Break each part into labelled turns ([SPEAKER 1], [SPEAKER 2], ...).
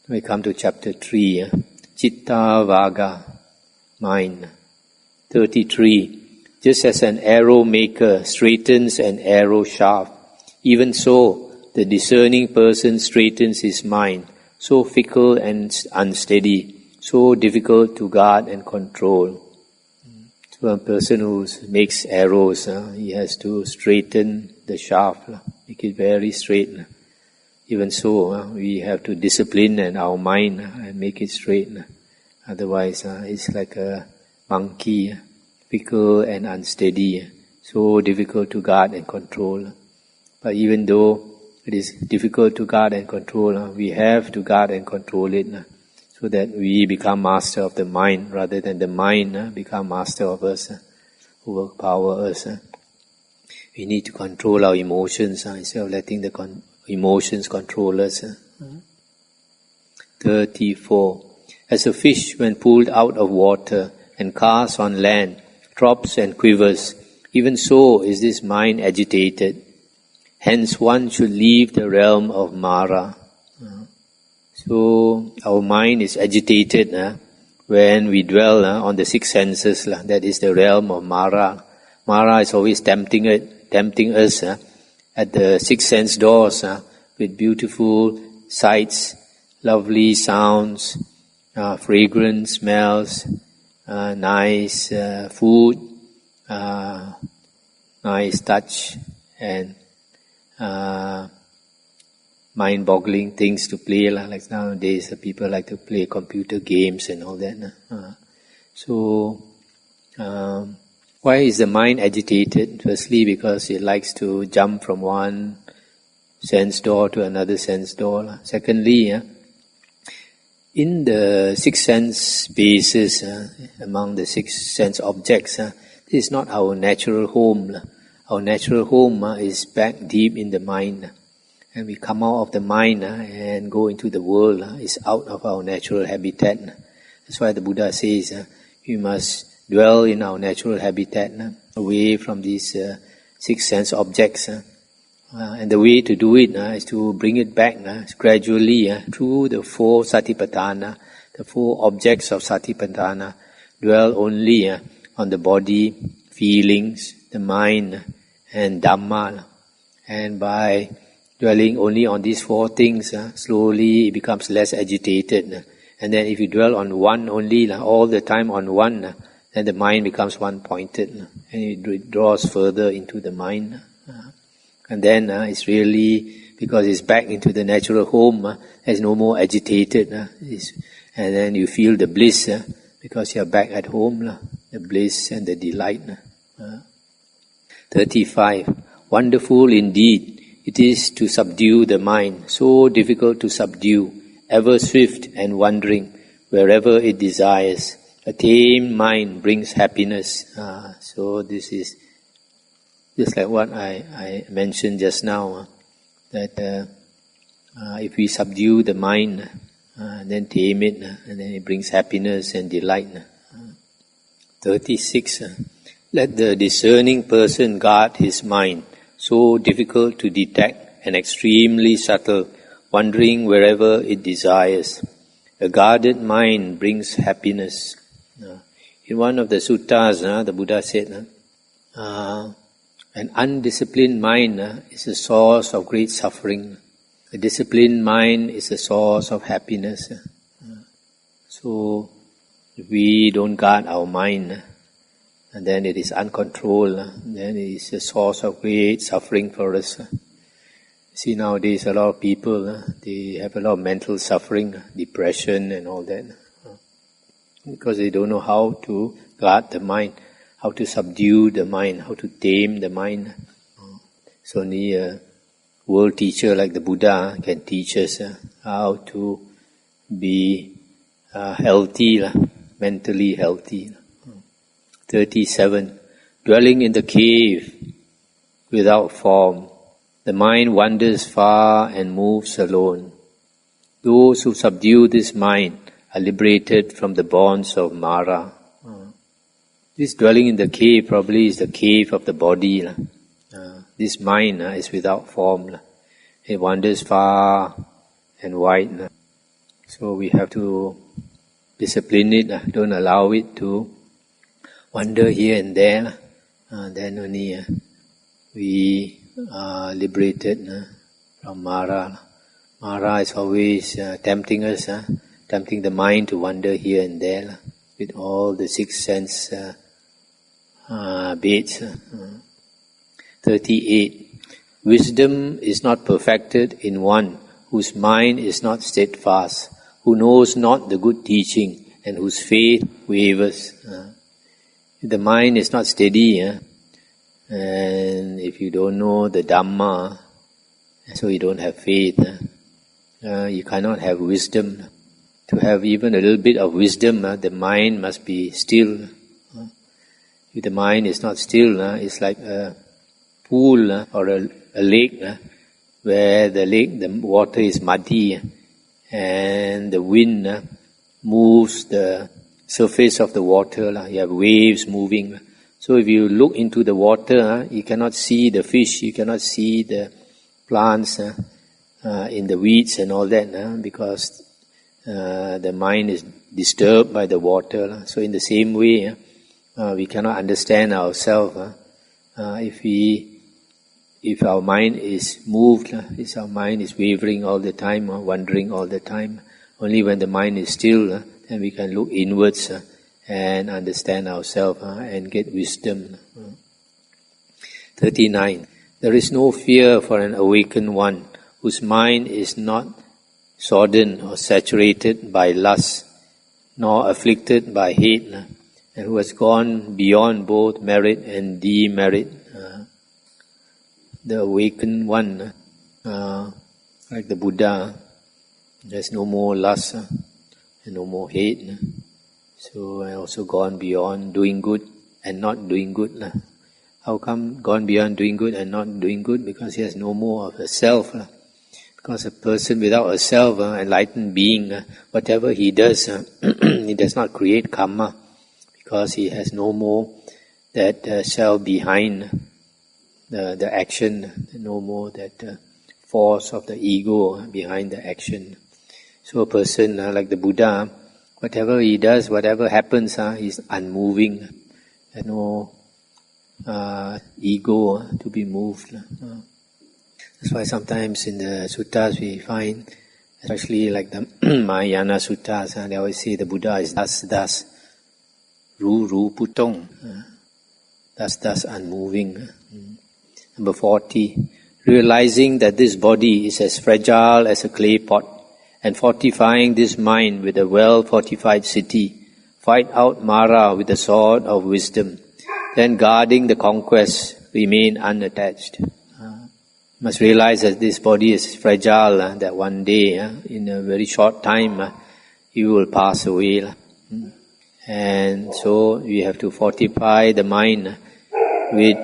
[SPEAKER 1] We come to chapter 3, Cittavagga, mind. 33. Just as an arrow maker straightens an arrow shaft, even so the discerning person straightens his mind, so fickle and unsteady, so difficult to guard and control. So a person who makes arrows, he has to straighten the shaft, make it very straight. Even so, we have to discipline our mind and make it straight. Otherwise, it's like a monkey, fickle and unsteady, so difficult to guard and control. But even though it is difficult to guard and control, we have to guard and control it, so that we become master of the mind rather than the mind become master of us, overpower us. We need to control our emotions instead of letting the emotions control us. 34. As a fish when pulled out of water and cast on land drops and quivers, even so is this mind agitated. Hence one should leave the realm of Mara. So our mind is agitated when we dwell on the six senses. That is the realm of Mara. Mara is always tempting us at the six sense doors with beautiful sights, lovely sounds, fragrant smells, nice food, nice touch, and mind-boggling things to play. Like nowadays, people like to play computer games and all that. So, why is the mind agitated? Firstly, because it likes to jump from one sense door to another sense door. Secondly, in the six sense spaces, among the six sense objects, this is not our natural home. Our natural home is back deep in the mind. And we come out of the mind and go into the world. It's out of our natural habitat. That's why the Buddha says we must dwell in our natural habitat, away from these six sense objects. And the way to do it is to bring it back gradually through the four satipatthana, the four objects of satipatthana. Dwell only on the body, feelings, the mind, and Dhamma. And by dwelling only on these four things, slowly it becomes less agitated. And then if you dwell on one only, all the time on one, then the mind becomes one-pointed, and it draws further into the mind. And then it's really, because it's back into the natural home, it's no more agitated. And then you feel the bliss, because you're back at home, the bliss and the delight. 35. Wonderful indeed it is to subdue the mind, so difficult to subdue, ever swift and wandering, wherever it desires. A tamed mind brings happiness. So this is just like what I mentioned just now, that if we subdue the mind, then tame it, and then it brings happiness and delight. 36. Let the discerning person guard his mind, so difficult to detect and extremely subtle, wandering wherever it desires. A guarded mind brings happiness. In one of the suttas, the Buddha said, an undisciplined mind is a source of great suffering. A disciplined mind is a source of happiness. So, if we don't guard our mind, and then it is uncontrolled, then it is a source of great suffering for us. See, nowadays a lot of people, they have a lot of mental suffering, depression and all that, because they don't know how to guard the mind, how to subdue the mind, how to tame the mind. So only a world teacher like the Buddha can teach us how to be healthy, mentally healthy. 37. Dwelling in the cave without form, the mind wanders far and moves alone. Those who subdue this mind are liberated from the bonds of Mara. This dwelling in the cave probably is the cave of the body. This mind is without form. It wanders far and wide. So we have to discipline it, don't allow it to wander here and there. Then only we are liberated from Mara. Mara is always tempting us, tempting the mind to wander here and there with all the six sense baits. 38. Wisdom is not perfected in one whose mind is not steadfast, who knows not the good teaching, and whose faith wavers. If the mind is not steady, and if you don't know the Dhamma, so you don't have faith, you cannot have wisdom. To have even a little bit of wisdom, the mind must be still. If the mind is not still, it's like a pool or a lake, where the water is muddy and the wind moves the surface of the water. You have waves moving. So if you look into the water, you cannot see the fish, you cannot see the plants in the weeds and all that, because the mind is disturbed by the water. So in the same way, we cannot understand ourselves if our mind is moved, if our mind is wavering all the time, wandering all the time. Only when the mind is still, then we can look inwards and understand ourselves and get wisdom. 39. There is no fear for an awakened one whose mind is not sodden or saturated by lust, nor afflicted by hate, and who has gone beyond both merit and demerit. The awakened one, like the Buddha, there's no more lust and no more hate. So I also gone beyond doing good and not doing good. How come gone beyond doing good and not doing good? Because he has no more of a self. Because a person without a self, enlightened being, whatever he does, he does not create karma, because he has no more that self behind the action, no more that force of the ego behind the action. So a person like the Buddha, whatever he does, whatever happens, he's unmoving. There's no ego to be moved. That's why sometimes in the suttas we find, especially like the Mahayana suttas, they always say the Buddha is das, ru putong, das unmoving. Number 40, realizing that this body is as fragile as a clay pot, and fortifying this mind with a well-fortified city, fight out Mara with the sword of wisdom, then guarding the conquest, remain unattached. Must realize that this body is fragile, that one day, in a very short time, you will pass away. And so we have to fortify the mind with...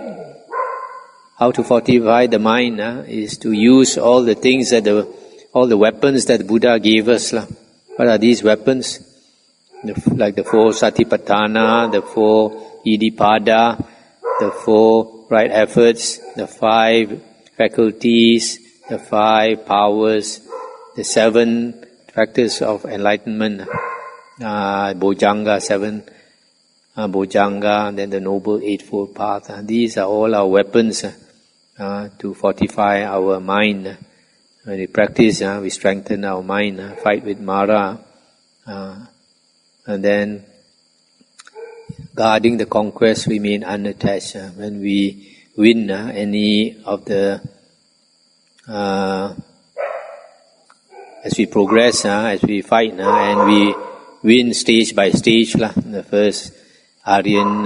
[SPEAKER 1] How to fortify the mind is to use all the things all the weapons that Buddha gave us. What are these weapons? Like the 4 Satipatthana, the 4 Iddhipada, the 4 right efforts, the 5 faculties, the 5 powers, the 7 factors of enlightenment, Bojjhanga, 7 Bojjhanga, then the Noble Eightfold Path. These are all our weapons to fortify our mind. When we practice, we strengthen our mind, fight with Mara, and then guarding the conquest, remain unattached. When we win any of the... as we progress, as we fight, and we win stage by stage, the first Aryan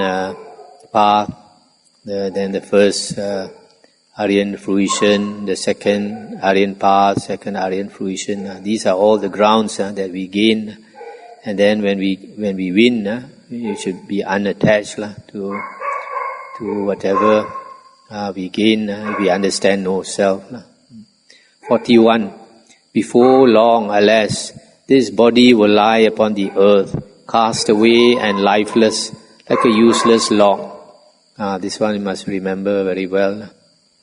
[SPEAKER 1] path, then the first Aryan fruition, the second Aryan path, second Aryan fruition. These are all the grounds that we gain. And then when we win, we should be unattached to whatever we gain. We understand no self. 41. Before long, alas, this body will lie upon the earth, cast away and lifeless, like a useless log. This one you must remember very well.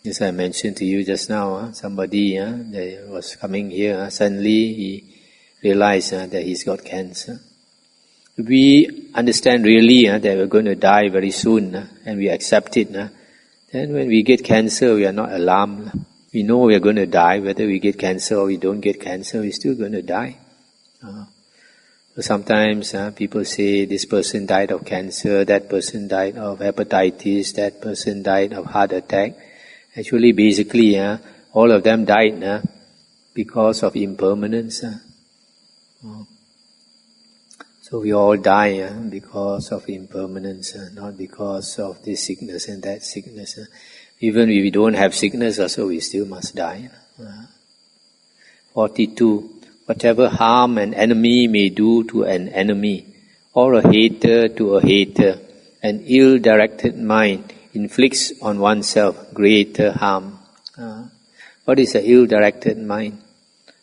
[SPEAKER 1] As I mentioned to you just now, somebody that was coming here, suddenly he realize that he's got cancer. If we understand really that we're going to die very soon and we accept it, then when we get cancer, we are not alarmed. We know we are going to die, whether we get cancer or we don't get cancer, we're still going to die. So sometimes people say this person died of cancer, that person died of hepatitis, that person died of heart attack. Actually, basically, all of them died because of impermanence. So we all die because of impermanence, not because of this sickness and that sickness. Even if we don't have sickness also, we still must die. 42. Whatever harm an enemy may do to an enemy, or a hater to a hater, an ill-directed mind inflicts on oneself greater harm. What is an ill-directed mind?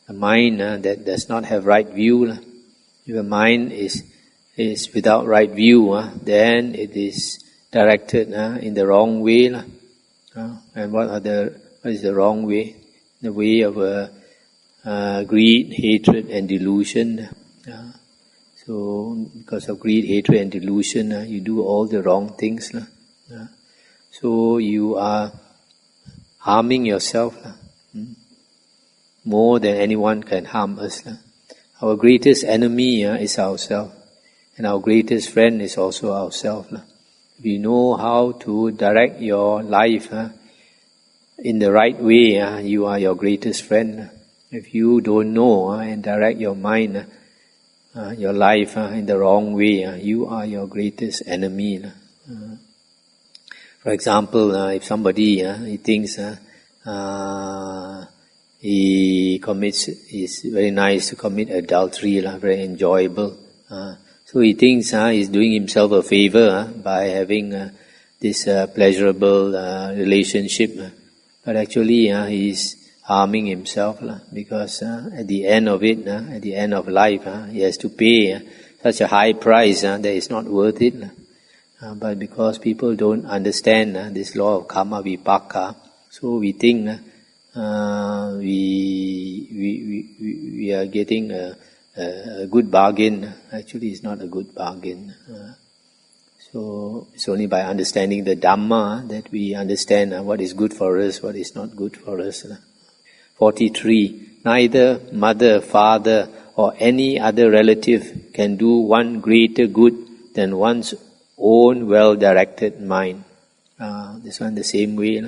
[SPEAKER 1] A mind that does not have right view. If a mind is without right view, then it is directed in the wrong way. And what is the wrong way? The way of greed, hatred and delusion. So because of greed, hatred and delusion, you do all the wrong things. So you are harming yourself more than anyone can harm us. Our greatest enemy is ourselves, and our greatest friend is also ourselves. If you know how to direct your life in the right way, you are your greatest friend. If you don't know and direct your mind, your life in the wrong way, you are your greatest enemy. For example, if somebody he thinks it's very nice to commit adultery, very enjoyable. So he thinks he's doing himself a favor by having this pleasurable relationship. But actually he's harming himself because at the end of it, at the end of life, he has to pay such a high price that it's not worth it. But because people don't understand this law of karma vipaka, so we think we are getting a good bargain. Actually, it's not a good bargain. So it's only by understanding the Dhamma that we understand what is good for us, what is not good for us. 43. Neither mother, father, or any other relative can do one greater good than one's own well-directed mind. This one the same way.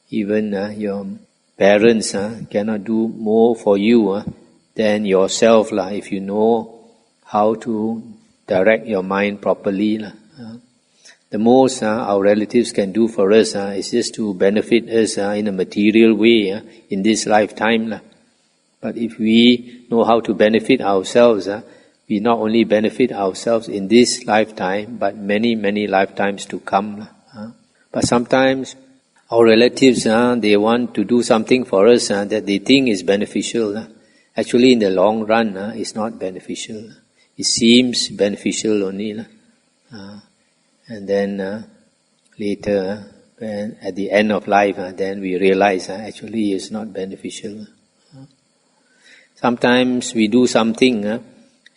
[SPEAKER 1] Even your parents cannot do more for you than yourself if you know how to direct your mind properly. The most our relatives can do for us is just to benefit us in a material way in this lifetime. But if we know how to benefit ourselves, we not only benefit ourselves in this lifetime, but many, many lifetimes to come. But sometimes our relatives, they want to do something for us that they think is beneficial. Actually, in the long run, it's not beneficial. It seems beneficial only. And then later, when at the end of life, then we realize actually it's not beneficial. Sometimes we do something,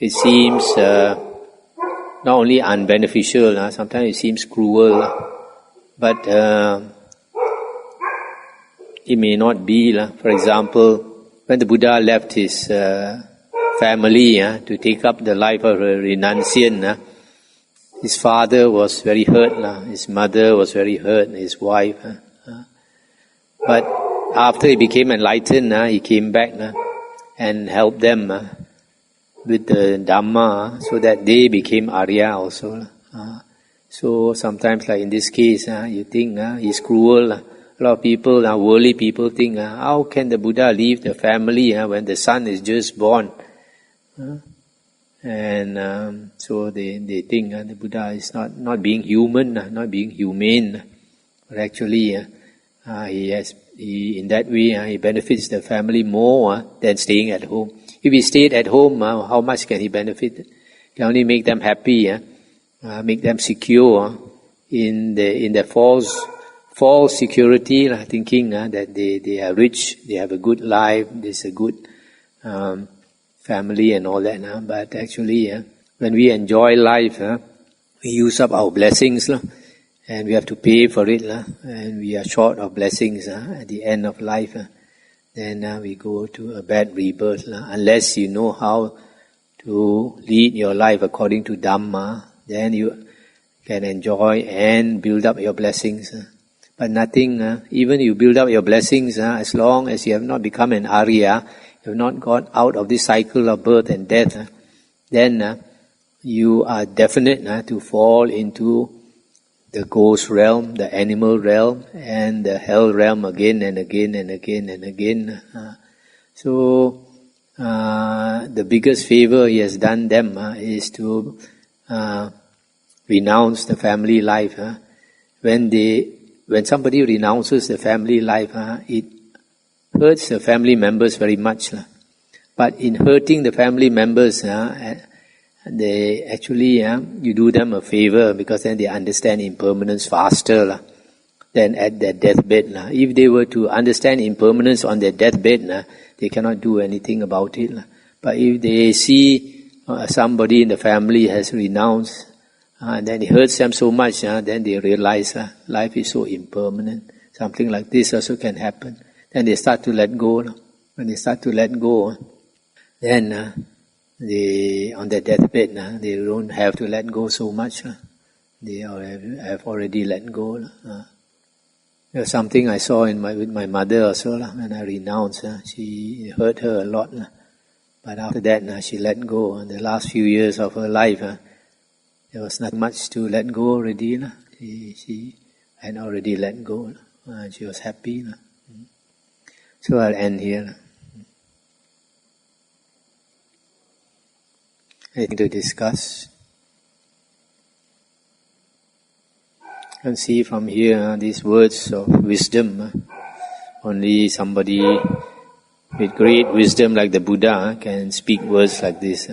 [SPEAKER 1] it seems not only unbeneficial, sometimes it seems cruel, but it may not be. For example, when the Buddha left his family to take up the life of a renunciant, his father was very hurt, his mother was very hurt, his wife. But after he became enlightened, he came back and helped them with the Dhamma so that they became Arya also. So sometimes, like in this case, you think he's cruel. A lot of people, worldly people think, how can the Buddha leave the family when the son is just born? And so they think the Buddha is not being human, not being humane. But actually, he in that way, he benefits the family more than staying at home. If he stayed at home, how much can he benefit? He can only make them happy, make them secure in the false security, thinking that they are rich, they have a good life, there's a good family and all that. But actually, when we enjoy life, we use up our blessings, and we have to pay for it, and we are short of blessings at the end of life. Then we go to a bad rebirth. Unless you know how to lead your life according to Dhamma, then you can enjoy and build up your blessings. But nothing, even you build up your blessings, as long as you have not become an Arya, you have not got out of this cycle of birth and death, then you are definite to fall into the ghost realm, the animal realm, and the hell realm again and again and again and again. So the biggest favor he has done them is to renounce the family life. When somebody renounces the family life, it hurts the family members very much. But in hurting the family members, they actually, you do them a favor, because then they understand impermanence faster than at their deathbed. If they were to understand impermanence on their deathbed, they cannot do anything about it. But if they see somebody in the family has renounced, and then it hurts them so much, then they realize life is so impermanent. Something like this also can happen. Then they start to let go. When they start to let go, then they, on their deathbed, they don't have to let go so much. They have already let go. There's something I saw with my mother also. When I renounced, she hurt her a lot. But after that, she let go. In the last few years of her life, there was not much to let go already. She had already let go. She was happy. So I'll end here. Anything to discuss? You can see from here these words of wisdom. Only somebody with great wisdom like the Buddha can speak words like this.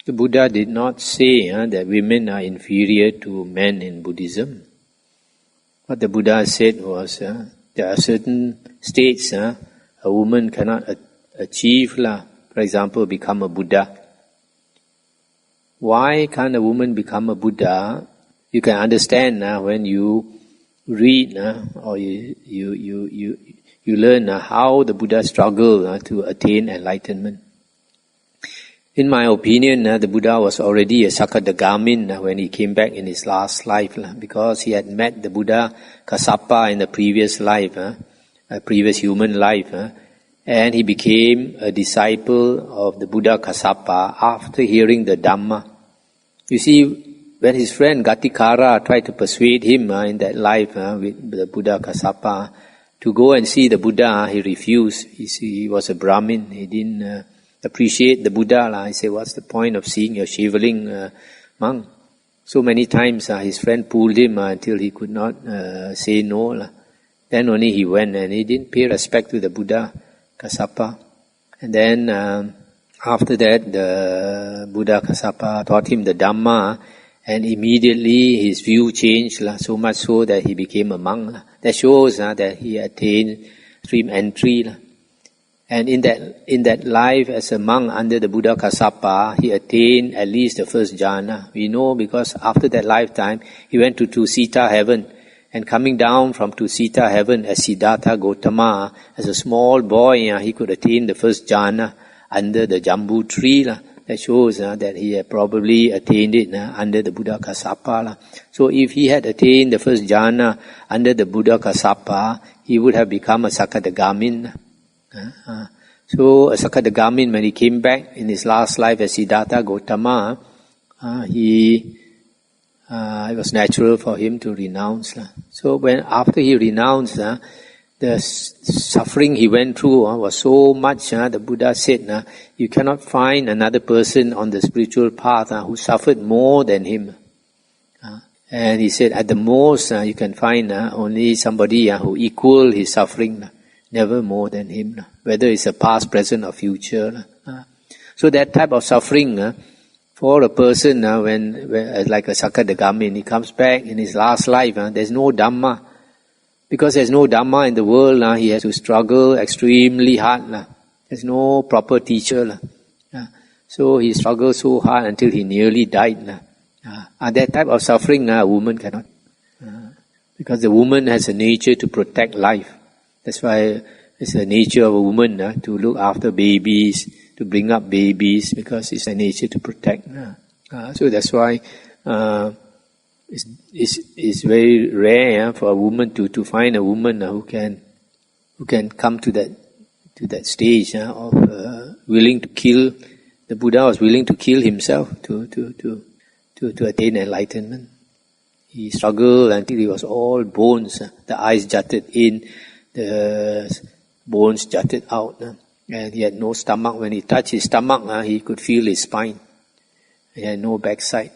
[SPEAKER 1] The Buddha did not say that women are inferior to men in Buddhism. What the Buddha said was, there are certain states a woman cannot achieve. For example, become a Buddha. Why can't a woman become a Buddha? You can understand when you read or you learn how the Buddha struggled to attain enlightenment. In my opinion, the Buddha was already a Sakadagamin when he came back in his last life, because he had met the Buddha Kassapa in the previous life, a previous human life, and he became a disciple of the Buddha Kassapa after hearing the Dhamma. You see, when his friend Gatikara tried to persuade him in that life with the Buddha Kassapa to go and see the Buddha, he refused. He was a Brahmin. He didn't appreciate the Buddha. He said, what's the point of seeing your shaveling monk? So many times his friend pulled him until he could not say no. Then only he went, and he didn't pay respect to the Buddha Kassapa. And then after that, the Buddha Kassapa taught him the Dhamma, and immediately his view changed, so much so that he became a monk. That shows that he attained stream entry. And in that life as a monk under the Buddha Kassapa, he attained at least the first jhana. We know because after that lifetime, he went to Tusita heaven. And coming down from Tusita heaven as Siddhartha Gautama, as a small boy, he could attain the first jhana under the Jambu tree. That shows that he had probably attained it under the Buddha Kassapa. So if he had attained the first jhana under the Buddha Kassapa, he would have become a Sakadagamin. So a Sakadagamin, when he came back in his last life as Siddhartha Gautama, it was natural for him to renounce. So after he renounced, the suffering he went through was so much. The Buddha said, you cannot find another person on the spiritual path who suffered more than him. And he said, at the most, you can find only somebody who equal his suffering. Never more than him, whether it's a past, present or future. So that type of suffering For a person, when like a Sakadagami, he comes back in his last life, there's no Dhamma. Because there's no Dhamma in the world, he has to struggle extremely hard. There's no proper teacher. So he struggled so hard until he nearly died. That type of suffering, a woman cannot. Because the woman has a nature to protect life. That's why it's the nature of a woman to look after babies, to bring up babies, because it's a nature to protect. So that's why it's very rare for a woman to find a woman who can come to that stage of willing to kill. The Buddha was willing to kill himself to attain enlightenment. He struggled until he was all bones. The eyes jutted in, the bones jutted out. And he had no stomach. When he touched his stomach, he could feel his spine. He had no backside.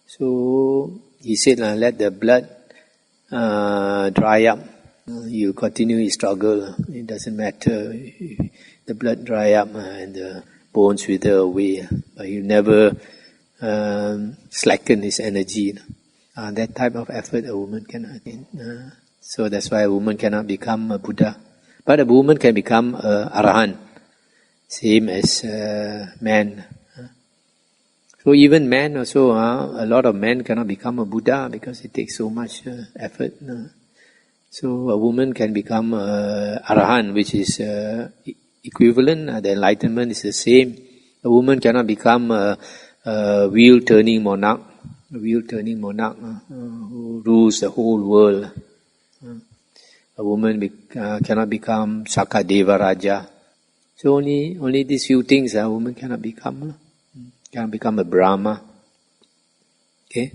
[SPEAKER 1] So he said, let the blood dry up. You continue his struggle. It doesn't matter. The blood dry up and the bones wither away. But he never slacken his energy. That type of effort a woman cannot attain. So that's why a woman cannot become a Buddha. But a woman can become a Arahant, same as man. So even men also, a lot of men cannot become a Buddha because it takes so much effort. So a woman can become a Arahant, which is equivalent. The enlightenment is the same. A woman cannot become a wheel-turning monarch. A wheel-turning monarch who rules the whole world. A woman cannot become Sakadeva Raja. So only these few things a woman cannot become. Cannot become a Brahma. Okay?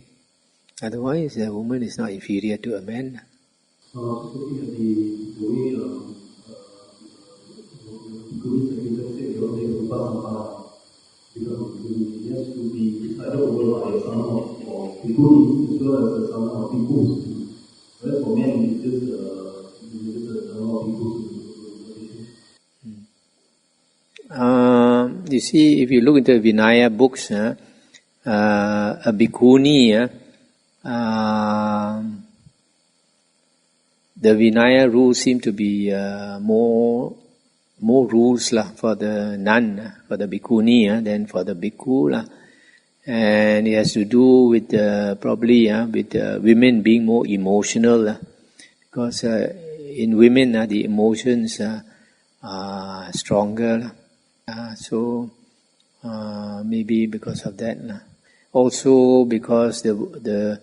[SPEAKER 1] Otherwise, a woman is not inferior to a man. You see, if you look into Vinaya books, a bhikkhuni, the Vinaya rules seem to be more rules for the nun, for the bhikkhuni than for the bhikkhu. And it has to do with probably with women being more emotional, because in women the emotions are stronger. So maybe because of that. Also because the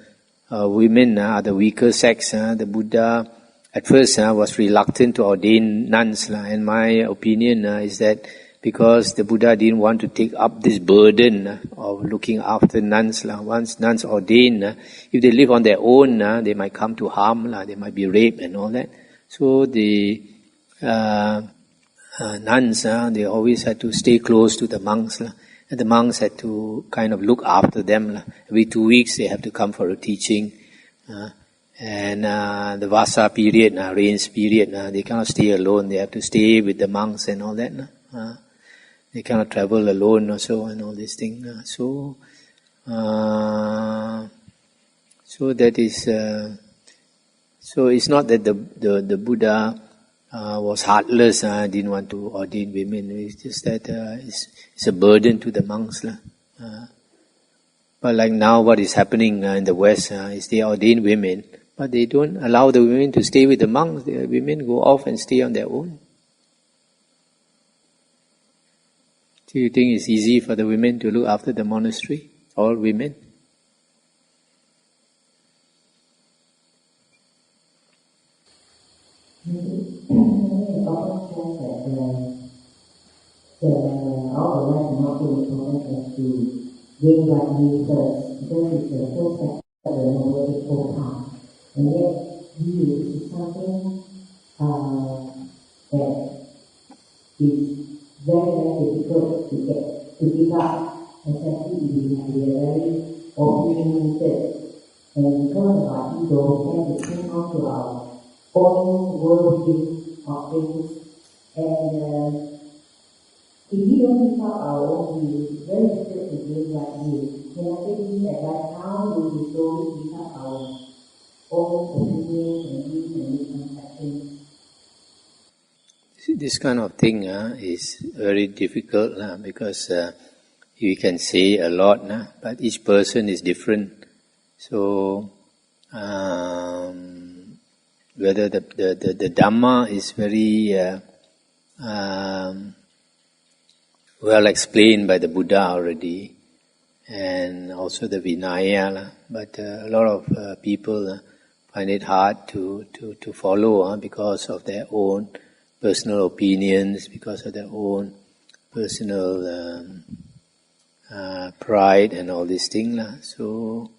[SPEAKER 1] women are the weaker sex. The Buddha at first was reluctant to ordain nuns. And my opinion is that because the Buddha didn't want to take up this burden of looking after nuns. Once nuns ordain, if they live on their own, they might come to harm. They might be raped and all that. So the nuns, they always had to stay close to the monks. And the monks had to kind of look after them. Every 2 weeks they have to come for a teaching. And the Vasa period, rains period, they cannot stay alone. They have to stay with the monks and all that. They cannot travel alone also and all these things. So that is. So it's not that the Buddha was heartless, didn't want to ordain women. It's just that it's a burden to the monks. But like now what is happening in the West is they ordain women, but they don't allow the women to stay with the monks. The women go off and stay on their own. Do you think it's easy for the women to look after the monastery? All women?
[SPEAKER 2] Doing what he does, because it's the first step of the Nandagopalaka path. And yet, he is something that is very, very difficult to give up, especially if you have a very opinionated and because of our ego, we cling on to our own worldview of things. And if we don't give up our own view, it's very difficult against that view. Can I take this advice? How do we slowly give up our own opinions and views and misconceptions?
[SPEAKER 1] This kind of thing is very difficult because you can say a lot, but each person is different. So whether the Dhamma is very well explained by the Buddha already, and also the Vinaya, but a lot of people find it hard to follow because of their own personal opinions, because of their own personal pride and all these things. So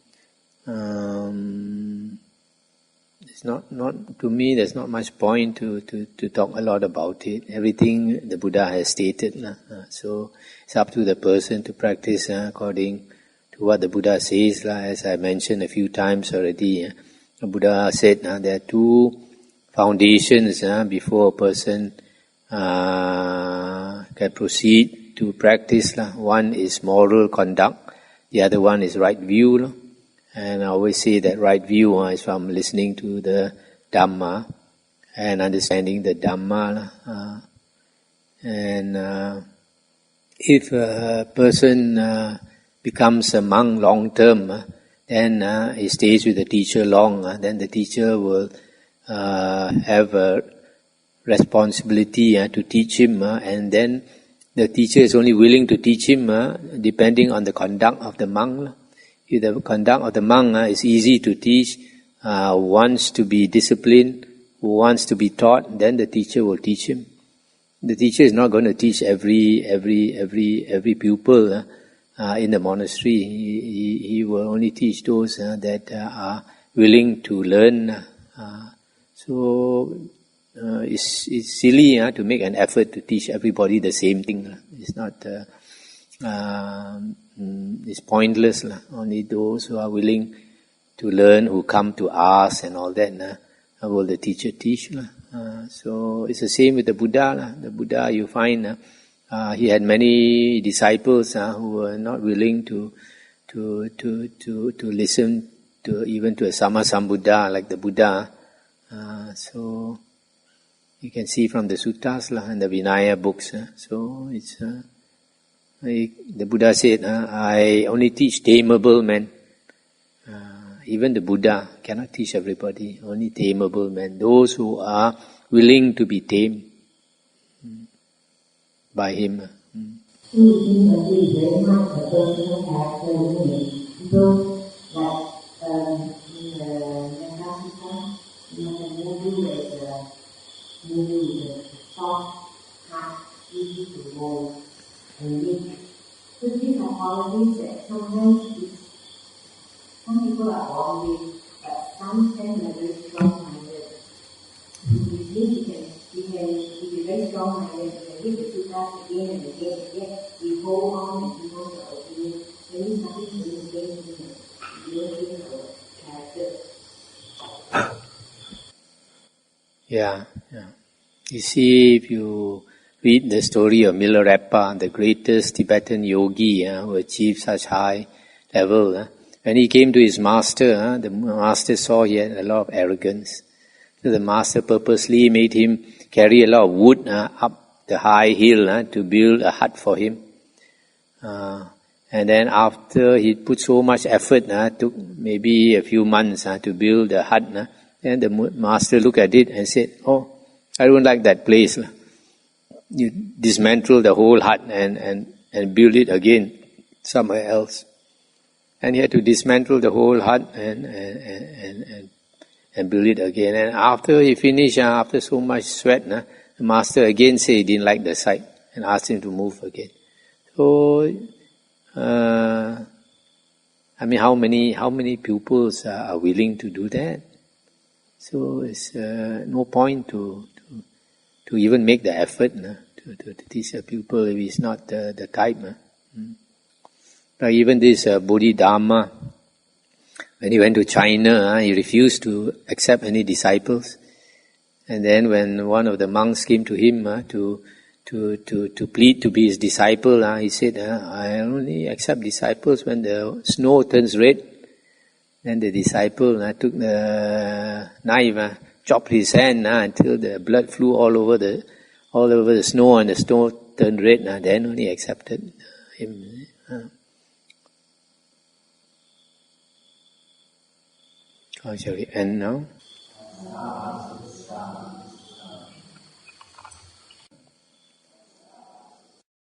[SPEAKER 1] it's not to me. There's not much point to talk a lot about it. Everything the Buddha has stated. So it's up to the person to practice according to what the Buddha says. As I mentioned a few times already, the Buddha said there are two foundations before a person can proceed to practice. One is moral conduct, the other one is right view. And I always say that right view is from listening to the Dhamma and understanding the Dhamma. And if a person becomes a monk long term, then he stays with the teacher long, then the teacher will have a responsibility to teach him, and then the teacher is only willing to teach him depending on the conduct of the monk. If the conduct of the monk is easy to teach, wants to be disciplined, wants to be taught, then the teacher will teach him. The teacher is not going to teach every pupil in the monastery. He will only teach those that are willing to learn. So it's silly to make an effort to teach everybody the same thing. It's not. It's pointless. Only those who are willing to learn, who come to ask and all that, will the teacher teach. So it's the same with the Buddha. The Buddha, you find, he had many disciples who were not willing to listen to even to a Sammasambuddha like the Buddha. So you can see from the suttas and the Vinaya books. So it's the Buddha said, I only teach tameable men. Even the Buddha cannot teach everybody, only tameable men. Those who are willing to be tamed by him.
[SPEAKER 2] So these are qualities that sometimes some people are born with, but some stand are very strong-minded. We can be very strong-minded, we can read the suttas again and again and again, we hold on and we hold our opinion, there is nothing to do against building our character.
[SPEAKER 1] Yeah. You see, if you read the story of Milarepa, the greatest Tibetan yogi who achieved such high level. When he came to his master, the master saw he had a lot of arrogance. So the master purposely made him carry a lot of wood up the high hill to build a hut for him. And then after he put so much effort, took maybe a few months to build the hut, then the master looked at it and said, "Oh, I don't like that place. You dismantle the whole hut and build it again somewhere else." And he had to dismantle the whole hut and build it again. And after he finished, after so much sweat, the master again said he didn't like the site and asked him to move again. So, how many pupils are willing to do that? So it's no point to even make the effort to teach a pupil if he's not the type. Even this Bodhidharma, when he went to China, he refused to accept any disciples. And then when one of the monks came to him to to plead to be his disciple. He said, I only accept disciples when the snow turns red. Then the disciple took the knife, chopped his hand until the blood flew all over the snow, and the snow turned red. Then only accepted him. How shall we end now?